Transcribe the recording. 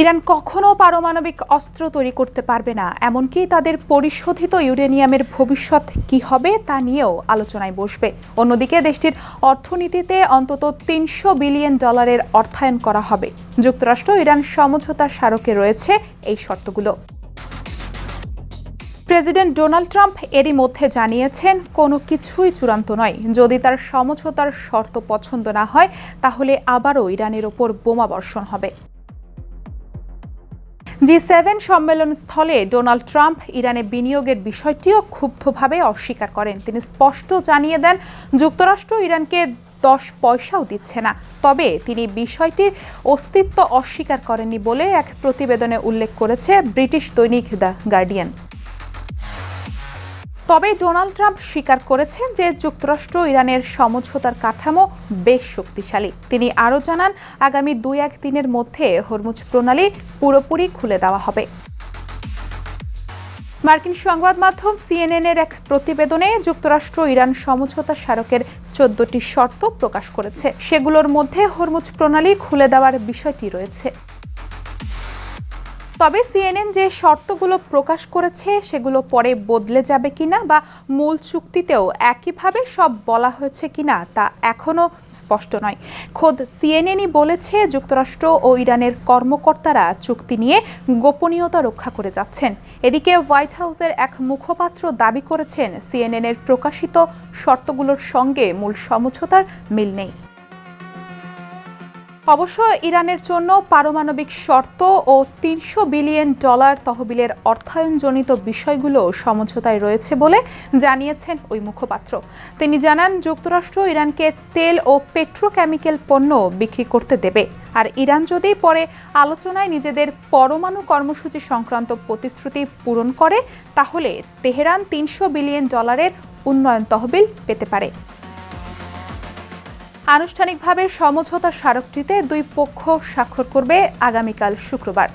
Iran কখনো পারমাণবিক অস্ত্র তৈরি করতে পারবে না, এমনকি তাদের পরিশোধিত ইউরেনিয়ামের ভবিষ্যৎ কি হবে তা নিয়েও আলোচনায় বসবে। অন্যদিকে দেশটির অর্থনীতিতে অন্তত $300 বিলিয়ন অর্থায়ন করা হবে। যুক্তরাষ্ট্র ইরান সমঝোতার স্মারকে রয়েছে এই শর্তগুলো। প্রেসিডেন্ট ডোনাল্ড ট্রাম্প এরই মধ্যে জানিয়েছেন, কোনো কিছুই চূড়ান্ত নয়। যদি তার সমঝোতার শর্ত পছন্দ না হয়, তাহলে আবারও ইরানের ওপর বোমা বর্ষণ হবে। G7 সম্মেলন স্থলে ডোনাল্ড ট্রাম্প ইরানে বিনিয়োগের বিষয়টিও ক্ষুব্ধভাবে অস্বীকার করেন। তিনি স্পষ্ট জানিয়ে দেন, যুক্তরাষ্ট্র ইরানকে 10 পয়সাও দিচ্ছে না। তবে তিনি বিষয়টির অস্তিত্ব অস্বীকার করেননি বলে এক প্রতিবেদনে উল্লেখ করেছে ব্রিটিশ দৈনিক দ্য গার্ডিয়ান। তবে ডোনাল্ড ট্রাম্প স্বীকার করেছেন যে যুক্তরাষ্ট্র ইরানের সমঝোতার কাঠামো বেশ শক্তিশালী। তিনি আরও জানান, আগামী 2-1 দিনের মধ্যে হরমুজ প্রণালী পুরোপুরি খুলে দেওয়া হবে। মার্কিন সংবাদ মাধ্যম CNN-এর এক প্রতিবেদনে যুক্তরাষ্ট্র ইরান সমঝোতা স্মারকের 14টি শর্ত প্রকাশ করেছে। সেগুলোর মধ্যে হরমুজ প্রণালী খুলে দেওয়ার বিষয়টি রয়েছে। তবে CNN যে শর্তগুলো প্রকাশ করেছে সেগুলো পরে বদলে যাবে কিনা বা মূল চুক্তিতেও একইভাবে সব বলা হয়েছে কিনা তা এখনও স্পষ্ট নয়। খোদ CNN-ই বলেছে, যুক্তরাষ্ট্র ও ইরানের কর্মকর্তারা চুক্তি নিয়ে গোপনীয়তা রক্ষা করে যাচ্ছেন। এদিকে হোয়াইট হাউসের এক মুখপাত্র দাবি করেছেন, CNN-এর প্রকাশিত শর্তগুলোর সঙ্গে মূল সমঝোতার মিল নেই। অবশ্য ইরানের জন্য পারমাণবিক শর্ত ও $300 বিলিয়ন তহবিলের অর্থায়নজনিত বিষয়গুলো সমঝোতায় রয়েছে বলে জানিয়েছেন ওই মুখপাত্র। তিনি জানান, যুক্তরাষ্ট্র ইরানকে তেল ও পেট্রোকেমিক্যাল পণ্য বিক্রি করতে দেবে। আর ইরান যদি পরে আলোচনায় নিজেদের পরমাণু কর্মসূচি সংক্রান্ত প্রতিশ্রুতি পূরণ করে, তাহলে তেহরান $300 বিলিয়ন উন্নয়ন তহবিল পেতে পারে। আনুষ্ঠানিকভাবে সমঝোতা স্মারকটিতে দুই পক্ষ স্বাক্ষর করবে আগামীকাল শুক্রবার।